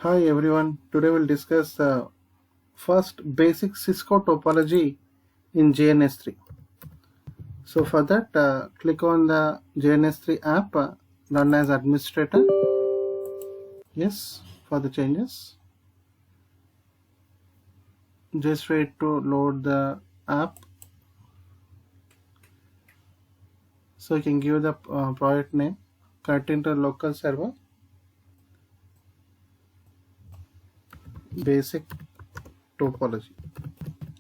Hi everyone, today we'll discuss the first basic Cisco topology in JNS3. So for that, click on the JNS3 app, run as administrator. Yes, for the changes. Just wait to load the app. So you can give the project name, connect into local server, basic topology.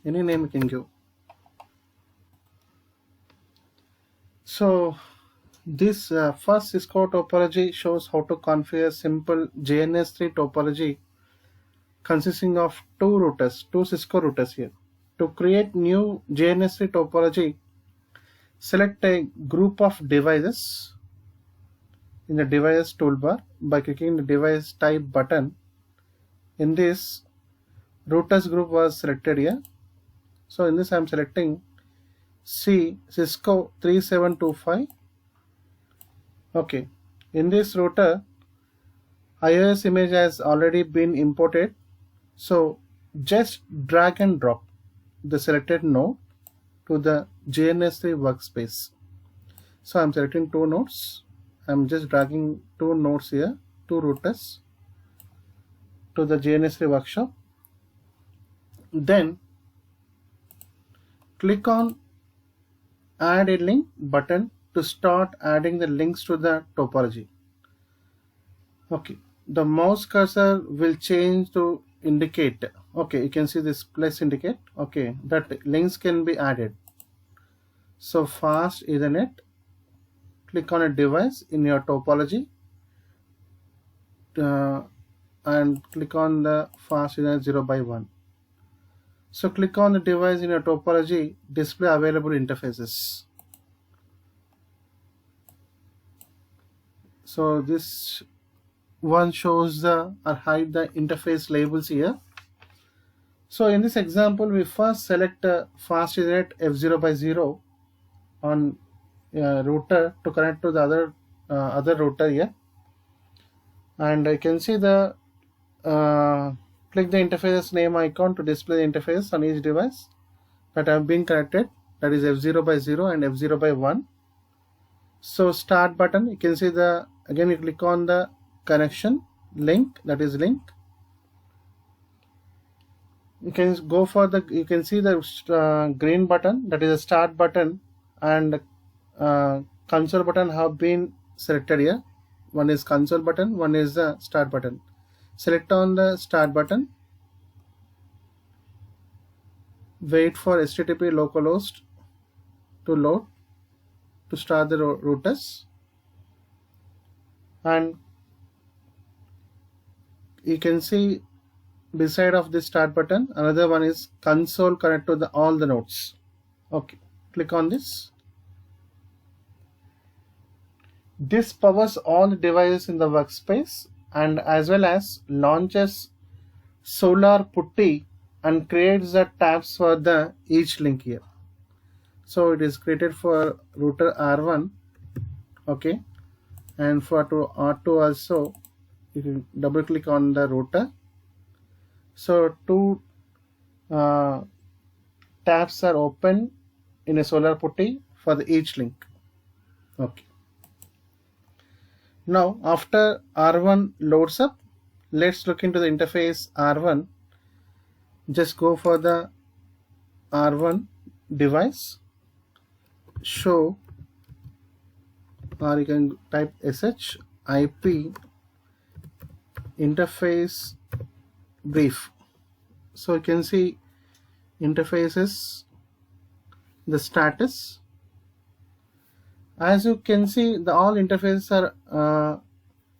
Any name you can give. So this first Cisco topology shows how to configure simple JNS3 topology consisting of two Cisco routers here. To create new JNS3 topology, select a group of devices in the device toolbar by clicking the device type button. In this, routers group was selected here. So in this I am selecting Cisco 3725. Okay, in this router, iOS image has already been imported. So just drag and drop the selected node to the JNS3 workspace. So I'm selecting two nodes. I'm just dragging two nodes here, two routers to the JNS3 workshop. Then click on add a link button to start adding the links to the topology. Okay, the mouse cursor will change to indicate. Okay, you can see this plus indicate. Okay, that links can be added. So fast Ethernet, click on a device in your topology and click on the fast Ethernet 0x1. So click on the device in your topology, display available interfaces. So this one shows the or hide the interface labels here. So in this example, we first select fast Ethernet F0x0 on router to connect to the other router here, and I can see the click the interface name icon to display the interface on each device that have been connected, that is F0x0 and F0x1. So start button, you can see the again you click on the connection link, that is link. You can go for the, you can see the green button, that is a start button, and console button have been selected here. One is console button, one is the start button. Select on the start button. Wait for HTTP localhost to load to start the routers, and you can see beside of the start button another one is console connect to all the nodes. Okay, click on this. This powers all the devices in the workspace and as well as launches Solar Putty and creates the tabs for the each link here. So it is created for router R1. Okay, and for R2 also, you can double click on the router. So two tabs are open in a Solar Putty for each link. Okay. Now after R1 loads up, let's look into the interface R1. Just go for the R1 device, show, or you can type sh IP interface brief. So you can see interfaces, the status. As you can see, the all interfaces are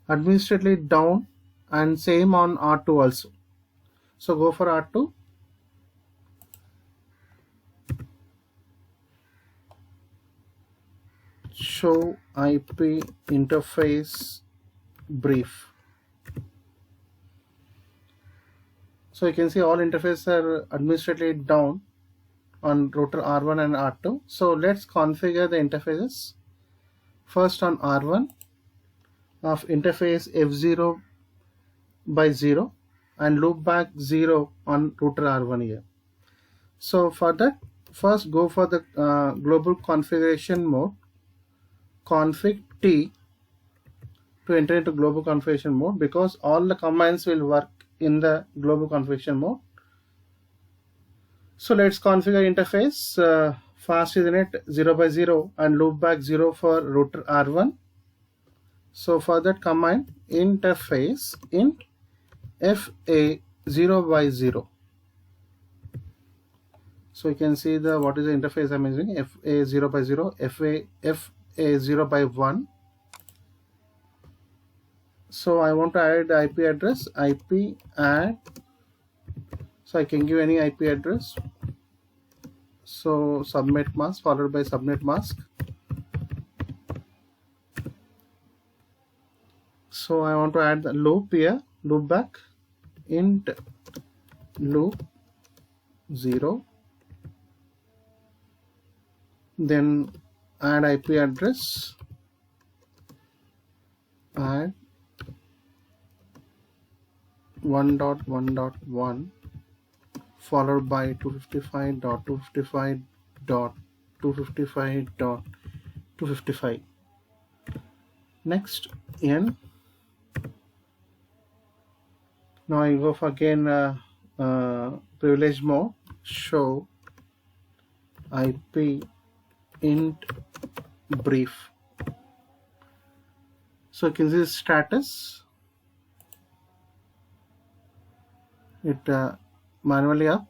administratively down, and same on R2 also. So go for R2. Show IP interface brief. So you can see all interfaces are administratively down on router R1 and R2. So let's configure the interfaces. First on R1 of interface F0 by 0 and loop back 0 on router R1 here. So for that, first go for the global configuration mode, config T, to enter into global configuration mode, because all the commands will work in the global configuration mode. So let's configure interface fast Ethernet 0 by 0 and loopback 0 for router R1. So for that command, interface int FA 0 by 0. So you can see the what is the interface I'm using, FA 0 by 0, FA 0 by 1. So I want to add the IP address, IP add. So I can give any IP address. So subnet mask followed by subnet mask. So I want to add the loop here, loop back int loop 0, then add IP address, add 1.1.1 followed by 255.255.255.255. Next n. Now I go for again privilege mode, show IP int brief. So you can see status, it manually up.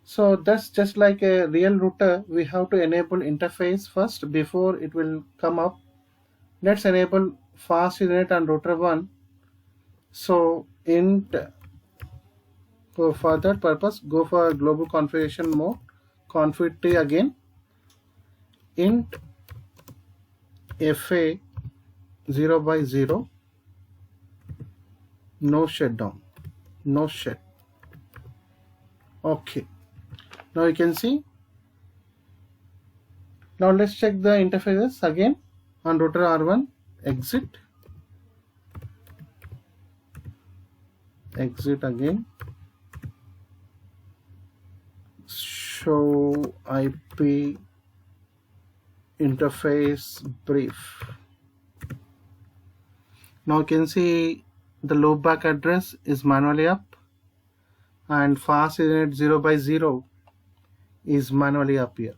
So that's just like a real router. We have to enable interface first before it will come up. Let's enable fast Ethernet on router 1. So int, so for that purpose, go for global configuration mode, config T again, int FA 0 by 0, no shutdown, no shut. Okay. Now you can see. Now let's check the interfaces again on router R1. Exit again, show IP interface brief. Now you can see the loopback address is manually up and fast Ethernet 0 by 0 is manually up here.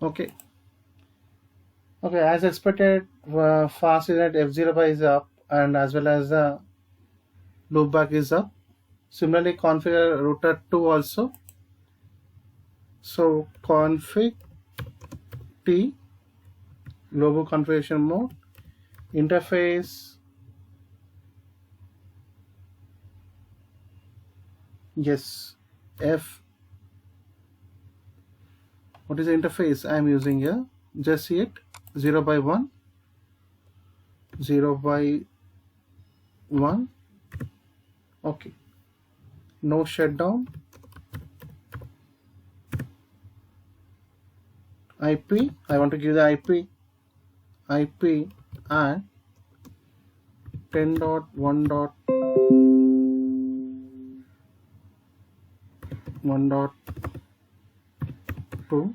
Okay, as expected, fast Ethernet F0 by is up and as well as the loopback is up. Similarly, configure router 2 also. So config T, global configuration mode, interface, yes, F. What is the interface I am using here? Just see it, 0 by 1, 0 by 1. Okay, no shutdown. IP, I want to give the IP and 10.1.1.2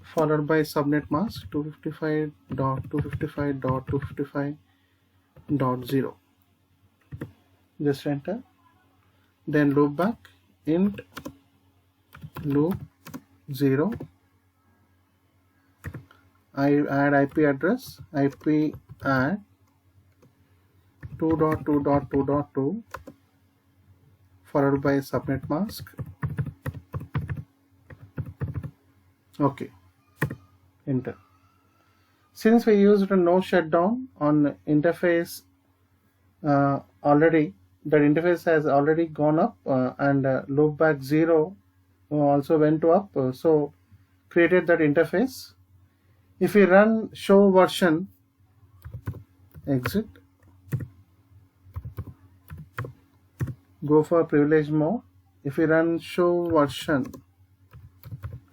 followed by subnet mask 255.255.255.0. Just enter. Then loop back int loop 0. I add IP address, IP add 2.2.2.2 followed by subnet mask. Okay, enter. Since we used a no shutdown on interface already, that interface has already gone up and loopback 0 also went to up, so created that interface. If we run show version, exit, go for privilege mode. If we run show version,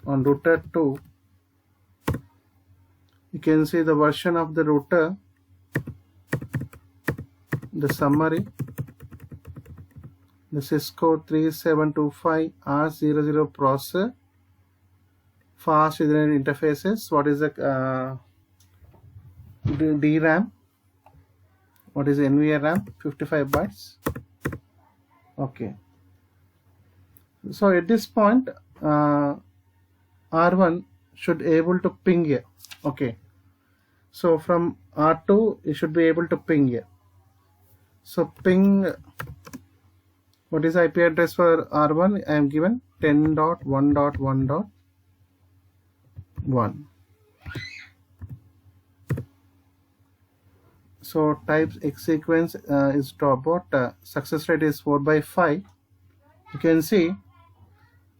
on router 2, you can see the version of the router, the summary, the Cisco 3725 R00 processor, fast Ethernet interfaces, what is the DRAM, what is NVMe RAM, 55 bytes. Okay, so at this point R1 should able to ping here. Okay, so from R2 you should be able to ping here. So ping, what is IP address for R1? I am given 10.1.1.1. So type X sequence is dropbot. Success rate is 4/5. You can see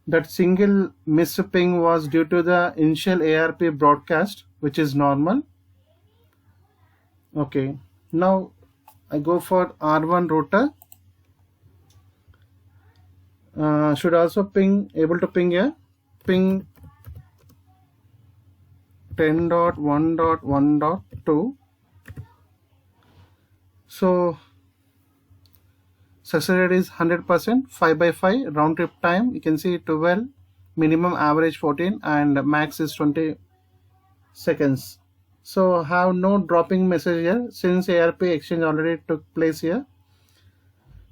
that single miss ping was due to the initial ARP broadcast, which is normal. Okay, now I go for R1 router. Should also ping, able to ping here, ping 10.1.1.2. So success rate is 100%, 5/5. Round trip time, you can see 12, minimum average 14, and max is 20 seconds. So have no dropping message here since ARP exchange already took place here.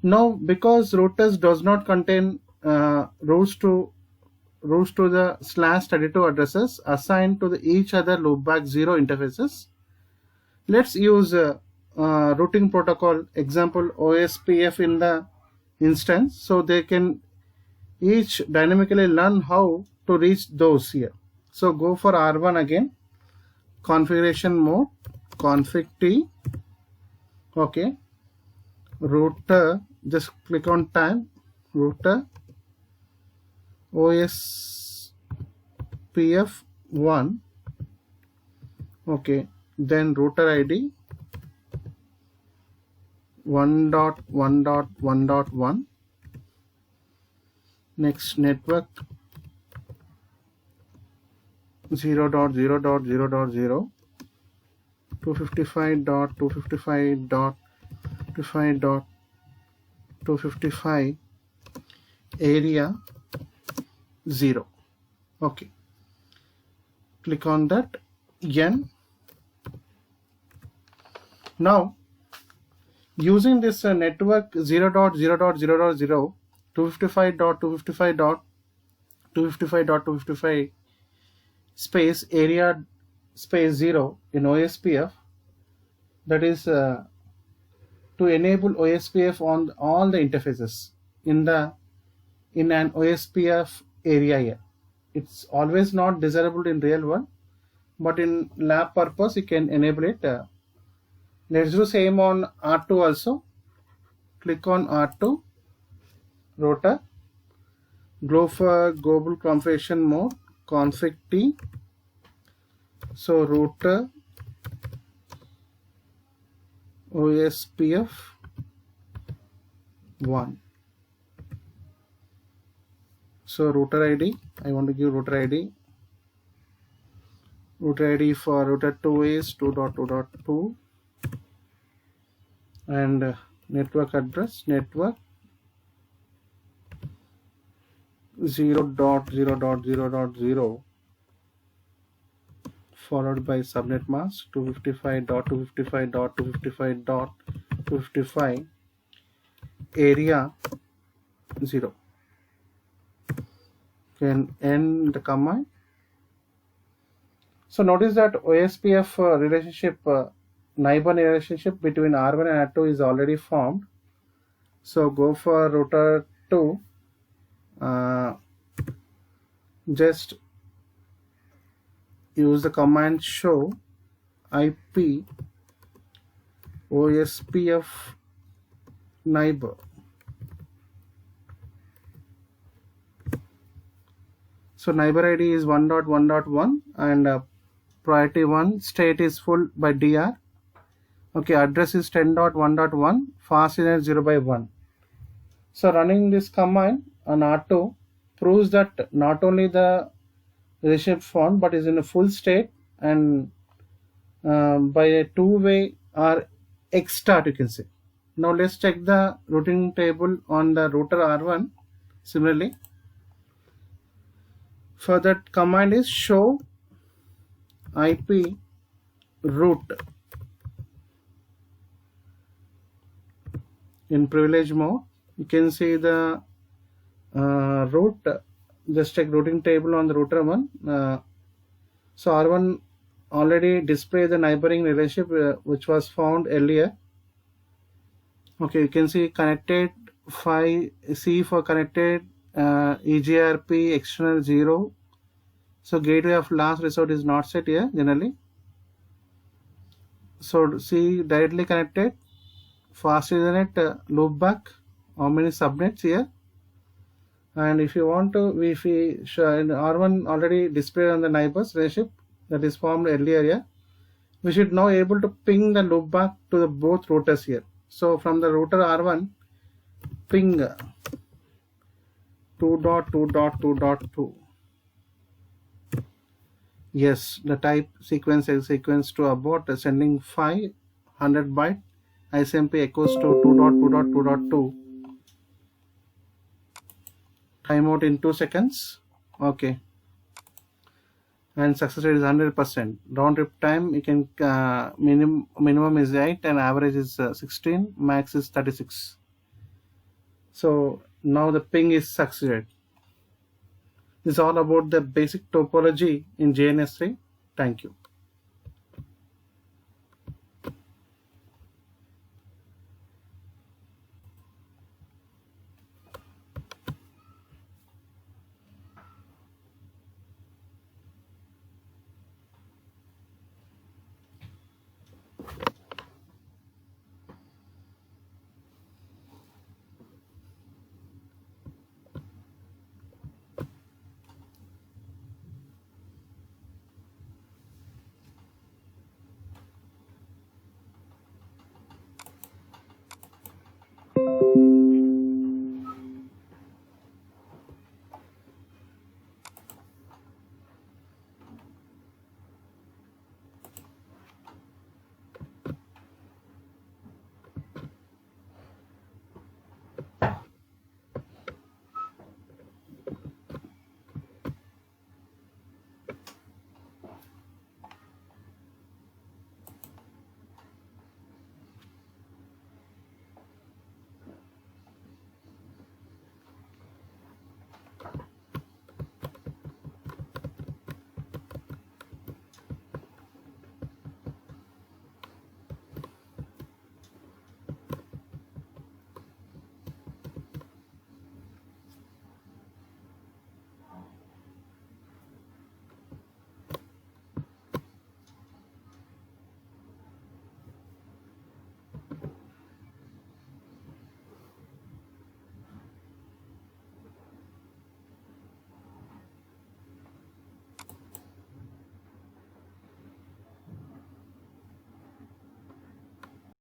Now because routers does not contain routes to the /32 addresses assigned to each other loopback 0 interfaces, let's use routing protocol example OSPF in the instance, so they can each dynamically learn how to reach those here. So go for R1 again, configuration mode, config T. Okay, router, just click on tab, router OSPF 1. Okay, then router ID 1.1.1.1. next network 0.0.0.0, 255.255.255.255 area 0. Okay, click on that N. Now using this network 0.0.0.0, 255.255.255 space area space 0 in OSPF, that is to enable OSPF on all the interfaces in an OSPF area here. It's always not desirable in real world, but in lab purpose you can enable it. Let's do same on R2 also. Click on R2 router, go for global configuration mode, config T. So router OSPF 1. So router ID, I want to give router ID. Router ID for router 2 is 2.2.2, and network address, network 0.0.0.0, followed by subnet mask 255.255.255.255 area 0. Can end the command. So notice that OSPF relationship, neighbor relationship between R1 and R2 is already formed. So go for router 2, just use the command show IP OSPF neighbor. So neighbor ID is 1.1.1 and priority 1, state is full by DR. Okay, address is 10.1.1, fast Ethernet 0/1. So running this command on R2 proves that not only the relationship found, but is in a full state, and by a two-way or X start, you can say. Now let's check the routing table on the router R1. Similarly, for that command is show IP route in privilege mode. You can see the route. Just check routing table on the router 1. So R1 already display the neighboring relationship which was found earlier. Okay, you can see connected 5 C for connected, EGRP external 0. So gateway of last resort is not set here generally. So C directly connected, fast Ethernet loopback, how many subnets here. And if you want to, if we show in R1 already displayed on the neighbors relationship that is formed earlier here, we should now able to ping the loopback to the both routers here. So from the router R1, ping 2.2.2.2. Yes, the type sequence is sequence to abort sending 500 byte ISMP echoes to 2.2.2.2. Timeout in 2 seconds. Okay, and success rate is 100%. Round trip time, you can minimum is 8 and average is 16, max is 36. So now the ping is succeeded. This is all about the basic topology in JNS3. Thank you.